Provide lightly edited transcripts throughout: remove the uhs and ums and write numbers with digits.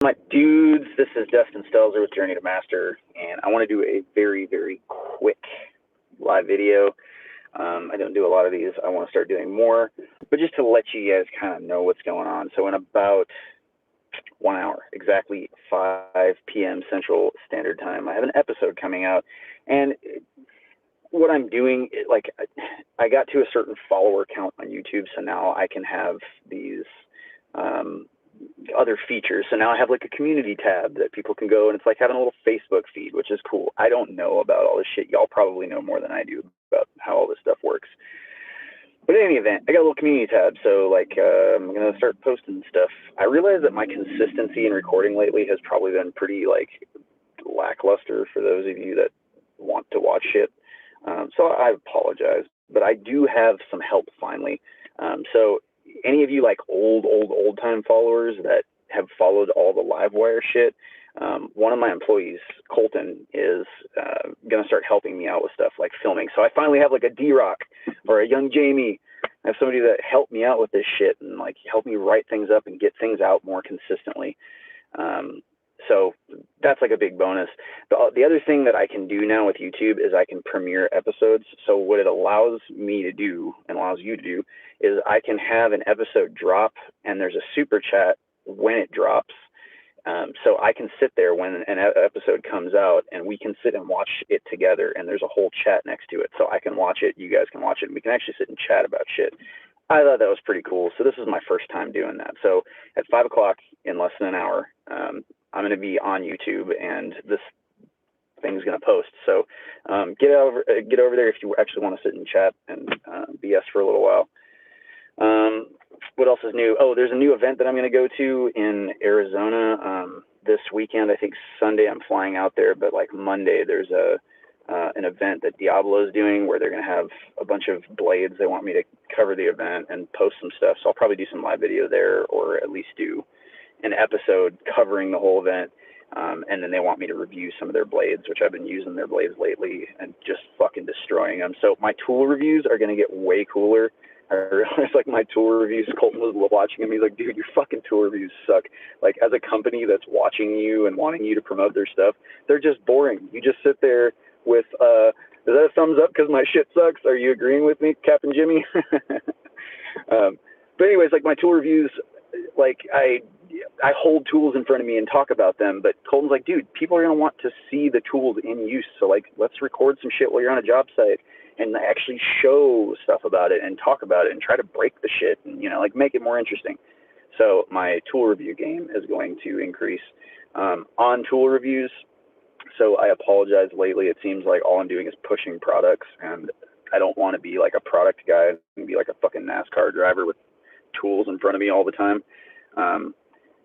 My dudes, this is Dustin Stelzer with Journey to Master, and I want to do a very, very quick live video. I don't do a lot of these. I want to start doing more, but just to let you guys kind of know what's going on. So in about 1 hour, exactly 5 p.m. Central Standard Time, I have an episode coming out, and what I'm doing, like, I got to a certain follower count on YouTube, so now I can have these other features. So now I have like a community tab that people can go, and it's like having a little Facebook feed, which is cool. I don't know about all this shit. Y'all probably know more than I do about how all this stuff works. But in any event, I got a little community tab, so like I'm gonna start posting stuff. I realize that my consistency in recording lately has probably been pretty like lackluster for those of you that want to watch shit. So I apologize, but I do have some help finally. So any of you like old time followers that have followed all the Livewire shit, one of my employees, Colton, is going to start helping me out with stuff like filming. So I finally have like a D-Rock or a young Jamie. I have somebody that helped me out with this shit and like help me write things up and get things out more consistently. So that's like a big bonus. The other thing that I can do now with YouTube is I can premiere episodes. So what it allows me to do and allows you to do is I can have an episode drop and there's a super chat when it drops. So I can sit there when an episode comes out and we can sit and watch it together, and there's a whole chat next to it. So I can watch it, you guys can watch it, and we can actually sit and chat about shit. I thought that was pretty cool. So this is my first time doing that. So at 5 o'clock in less than an hour, I'm going to be on YouTube, and this thing's going to post. So get over there if you actually want to sit and chat and BS for a little while. What else is new? Oh, there's a new event that I'm going to go to in Arizona this weekend. I think Sunday I'm flying out there, but like Monday there's an event that Diablo's doing where they're going to have a bunch of blades. They want me to cover the event and post some stuff. So I'll probably do some live video there, or at least do an episode covering the whole event. And then they want me to review some of their blades, which I've been using their blades lately and just fucking destroying them. So my tool reviews are going to get way cooler. I realized like my tool reviews, Colton was watching them. He's like, dude, your fucking tool reviews suck. Like as a company that's watching you and wanting you to promote their stuff, they're just boring. You just sit there with, is that a thumbs up because my shit sucks? Are you agreeing with me, Captain Jimmy? But anyways, like my tool reviews, like I hold tools in front of me and talk about them, but Colton's like, dude, people are going to want to see the tools in use. So like, let's record some shit while you're on a job site and actually show stuff about it and talk about it and try to break the shit and, you know, like make it more interesting. So my tool review game is going to increase on tool reviews. So I apologize lately. It seems like all I'm doing is pushing products, and I don't want to be like a product guy and be like a fucking NASCAR driver with tools in front of me all the time.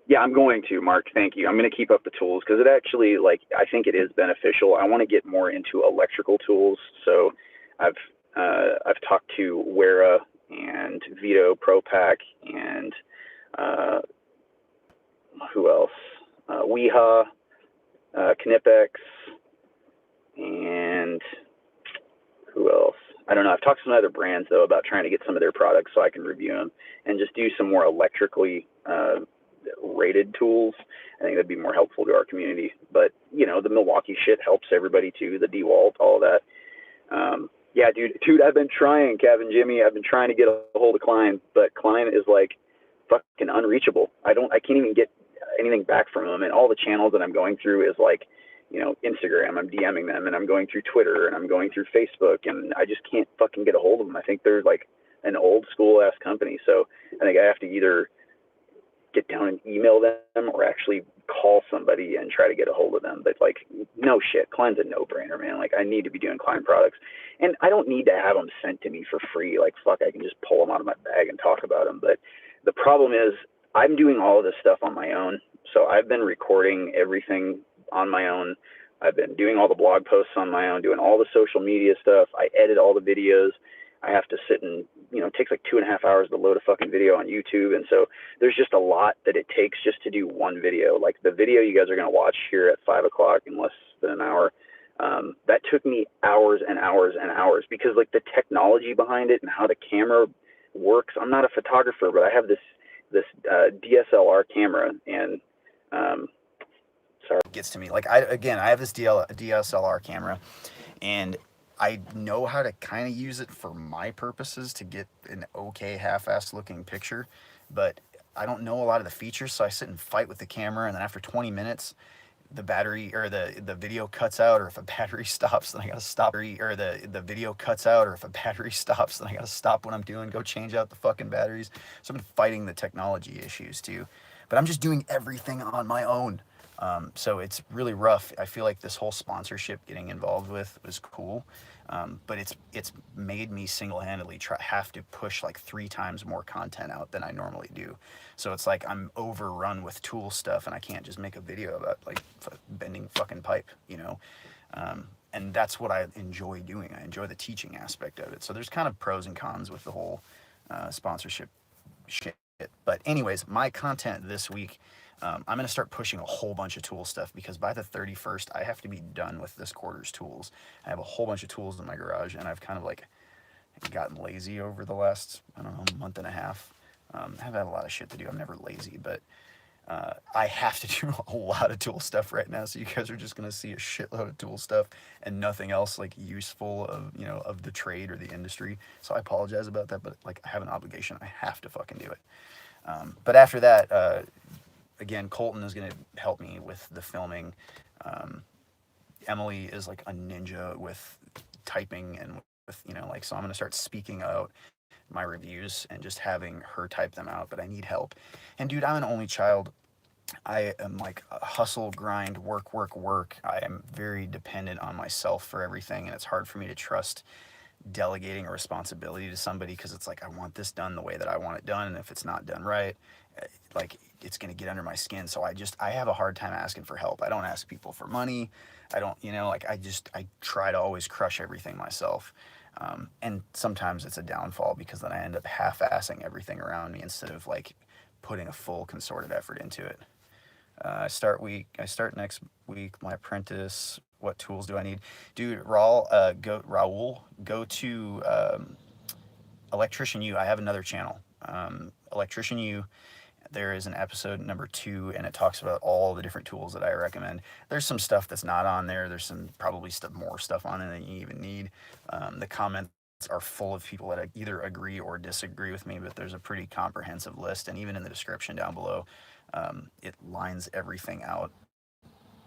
Yeah, I'm going to, Mark. Thank you. I'm going to keep up the tools because it actually, like, I think it is beneficial. I want to get more into electrical tools. So I've talked to Wera and Vito Pro Pack and who else? Weha, Knipex, and who else? I don't know. I've talked to some other brands though about trying to get some of their products so I can review them and just do some more electrically rated tools. I think that'd be more helpful to our community. But you know, the Milwaukee shit helps everybody too. The DeWalt, all of that. Yeah, dude, I've been trying, Kevin, Jimmy. I've been trying to get a hold of Klein, but Klein is like fucking unreachable. I can't even get anything back from him. And all the channels that I'm going through is like, you know, Instagram. I'm DMing them, and I'm going through Twitter, and I'm going through Facebook, and I just can't fucking get a hold of them. I think they're like an old school ass company. So I think I have to either get down and email them or actually call somebody and try to get a hold of them. But like, no shit, Klein's a no-brainer, man. Like, I need to be doing Klein products, and I don't need to have them sent to me for free. Like, fuck, I can just pull them out of my bag and talk about them. But the problem is I'm doing all of this stuff on my own. So I've been recording everything on my own. I've been doing all the blog posts on my own, doing all the social media stuff. I edit all the videos. I have to sit and, you know, it takes like 2.5 hours to load a fucking video on YouTube. And so there's just a lot that it takes just to do one video. Like the video you guys are going to watch here at 5 o'clock in less than an hour, that took me hours and hours and hours because like the technology behind it and how the camera works. I'm not a photographer, but I have this DSLR camera, and Sorry. Gets to me. Like I have this DSLR camera, and I know how to kind of use it for my purposes to get an okay half-assed looking picture, but I don't know a lot of the features, so I sit and fight with the camera, and then after 20 minutes, the battery or the video cuts out, or if a battery stops, then I gotta stop, or the video cuts out, or if a battery stops, then I gotta stop what I'm doing, go change out the fucking batteries. So I've been fighting the technology issues too, but I'm just doing everything on my own. So it's really rough. I feel like this whole sponsorship getting involved with was cool, but it's made me single-handedly have to push like 3 times more content out than I normally do. So it's like I'm overrun with tool stuff, and I can't just make a video about like bending fucking pipe, you know. And that's what I enjoy doing. I enjoy the teaching aspect of it. So there's kind of pros and cons with the whole sponsorship shit. But anyways, my content this week, I'm going to start pushing a whole bunch of tool stuff, because by the 31st, I have to be done with this quarter's tools. I have a whole bunch of tools in my garage, and I've kind of like gotten lazy over the last, I don't know, month and a half. I've had a lot of shit to do. I'm never lazy, but I have to do a lot of tool stuff right now. So you guys are just going to see a shitload of tool stuff and nothing else like useful of, you know, of the trade or the industry. So I apologize about that, but like I have an obligation. I have to fucking do it. But after that, again, Colton is going to help me with the filming. Emily is like a ninja with typing and with, you know, like, so I'm going to start speaking out my reviews and just having her type them out, but I need help. And dude, I'm an only child. I am like a hustle, grind, work, work, work. I am very dependent on myself for everything, and it's hard for me to trust delegating a responsibility to somebody, because it's like I want this done the way that I want it done, and if it's not done right, like it's going to get under my skin. So I have a hard time asking for help. I don't ask people for money. I don't, you know, like I try to always crush everything myself. And sometimes it's a downfall, because then I end up half-assing everything around me instead of like putting a full concerted effort into it. I start next week my apprentice. What tools do I need? Dude, Raul, go to Electrician U. I have another channel. Electrician U. There is an episode number 2, and it talks about all the different tools that I recommend. There's some stuff that's not on there. There's some probably more stuff on it than you even need. The comments are full of people that either agree or disagree with me, but there's a pretty comprehensive list, and even in the description down below, it lines everything out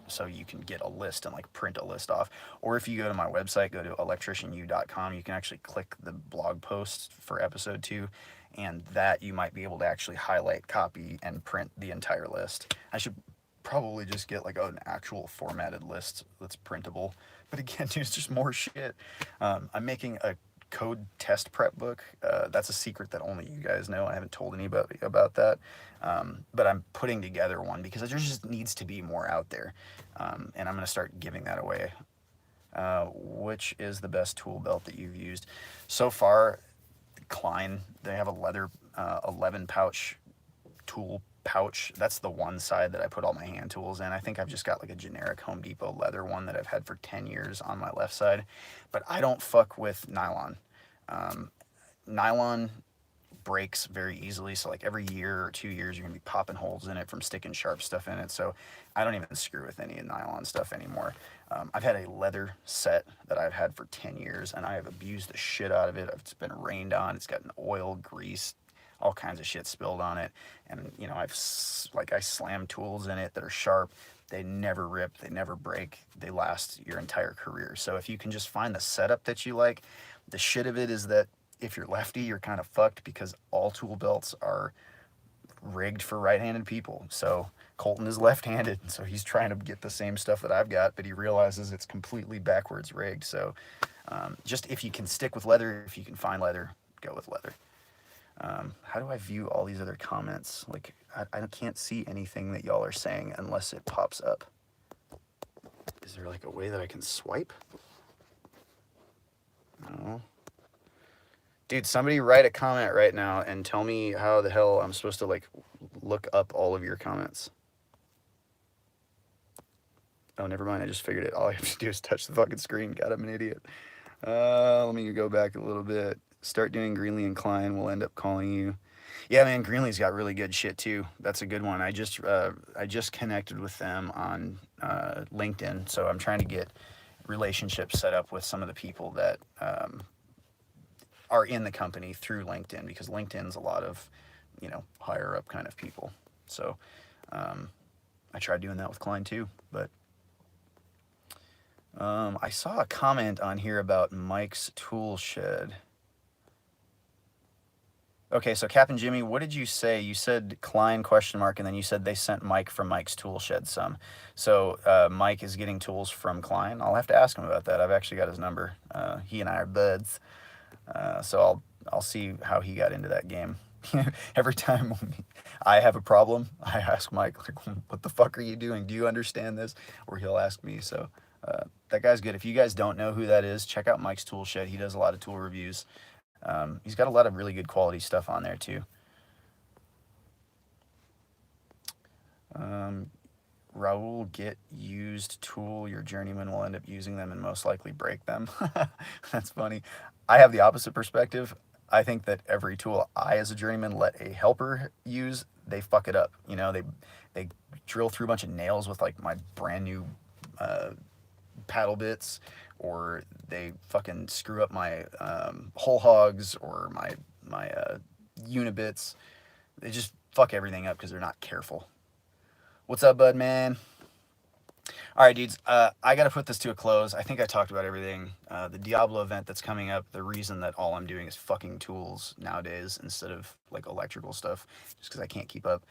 so you can get a list and like print a list off. Or if you go to my website, go to electricianu.com, you can actually click the blog post for episode 2, and that you might be able to actually highlight, copy, and print the entire list. I should probably just get like an actual formatted list that's printable. But again, dude, it's just more shit. I'm making a code test prep book. That's a secret that only you guys know. I haven't told anybody about that. But I'm putting together one because there just needs to be more out there. And I'm going to start giving that away. Which is the best tool belt that you've used? So far, Klein, they have a leather 11 pouch tool pouch. That's the one side that I put all my hand tools in. I think I've just got like a generic Home Depot leather one that I've had for 10 years on my left side. But I don't fuck with nylon. Nylon breaks very easily, so like every year or 2 years you're gonna be popping holes in it from sticking sharp stuff in it. So I don't even screw with any nylon stuff anymore. I've had a leather set that I've had for 10 years, and I have abused the shit out of it. It's been rained on. It's gotten oil, grease, all kinds of shit spilled on it. And you know, I slam tools in it that are sharp. They never rip, they never break, they last your entire career. So if you can just find the setup that you like, the shit of it is that if you're lefty, you're kind of fucked, because all tool belts are rigged for right-handed people. So Colton is left-handed, so he's trying to get the same stuff that I've got, but he realizes it's completely backwards rigged. So just if you can stick with leather, if you can find leather, go with leather. How do I view all these other comments? Like, I can't see anything that y'all are saying unless it pops up. Is there like a way that I can swipe? No. Dude, somebody write a comment right now and tell me how the hell I'm supposed to like look up all of your comments. Oh, never mind. I just figured it. All I have to do is touch the fucking screen. God, I'm an idiot. Let me go back a little bit. Start doing Greenlee and Klein. We'll end up calling you. Yeah, man, Greenlee's got really good shit too. That's a good one. I just connected with them on LinkedIn, so I'm trying to get relationships set up with some of the people that are in the company through LinkedIn, because LinkedIn's a lot of, higher up kind of people. So um, I tried doing that with Klein too, but I saw a comment on here about Mike's tool shed. Okay, so Captain Jimmy, what did you say? You said Klein question mark, and then you said they sent Mike from Mike's tool shed some. So Mike is getting tools from Klein. I'll have to ask him about that. I've actually got his number. He and I are buds, so I'll see how he got into that game. Every time I have a problem, I ask Mike, like, "What the fuck are you doing? Do you understand this?" Or he'll ask me. So that guy's good. If you guys don't know who that is, check out Mike's tool shed. He does a lot of tool reviews. He's got a lot of really good quality stuff on there too. Raul, get used tool. Your journeyman will end up using them and most likely break them. That's funny. I have the opposite perspective. I think that every tool I, as a journeyman, let a helper use, they fuck it up. They drill through a bunch of nails with like my brand new paddle bits, or they fucking screw up my hole hogs or my unibits. They just fuck everything up because they're not careful. What's up, bud, man? All right, dudes. I got to put this to a close. I think I talked about everything. The Diablo event that's coming up, the reason that all I'm doing is fucking tools nowadays instead of like electrical stuff, just because I can't keep up.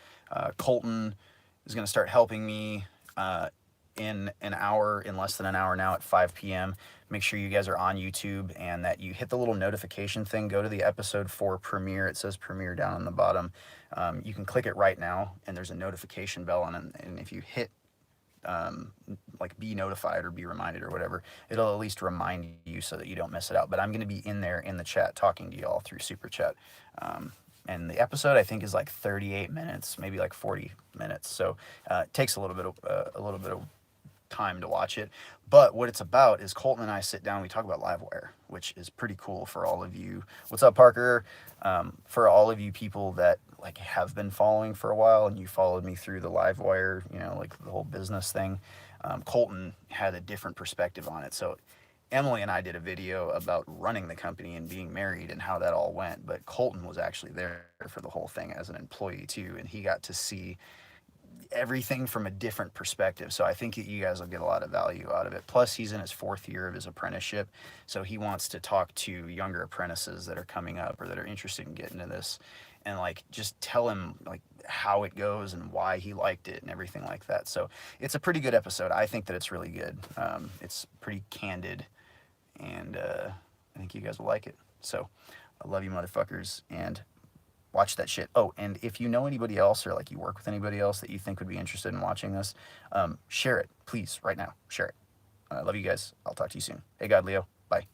Colton is going to start helping me in less than an hour now at 5 p.m. Make sure you guys are on YouTube and that you hit the little notification thing. Go to the episode 4 premiere. It says premiere down on the bottom. You can click it right now, and there's a notification bell on it. And if you hit like be notified or be reminded or whatever, it'll at least remind you so that you don't miss it out. But I'm going to be in there in the chat talking to y'all through super chat. And the episode, I think, is like 38 minutes, maybe like 40 minutes. So it takes a little bit of time to watch it. But what it's about is Colton and I sit down, we talk about Livewire, which is pretty cool for all of you. What's up, Parker? For all of you people that like have been following for a while and you followed me through the Livewire, like the whole business thing, Colton had a different perspective on it. So Emily and I did a video about running the company and being married and how that all went, but Colton was actually there for the whole thing as an employee too, and he got to see everything from a different perspective. So I think that you guys will get a lot of value out of it. Plus, he's in his 4th year of his apprenticeship, so he wants to talk to younger apprentices that are coming up or that are interested in getting into this, and like just tell him like how it goes and why he liked it and everything like that. So it's a pretty good episode. I think that it's really good. It's pretty candid, and I think you guys will like it. So I love you, motherfuckers, and watch that shit. Oh, and if you know anybody else or like you work with anybody else that you think would be interested in watching this, share it, please, right now. Share it. I love you guys. I'll talk to you soon. Hey, God, Leo. Bye.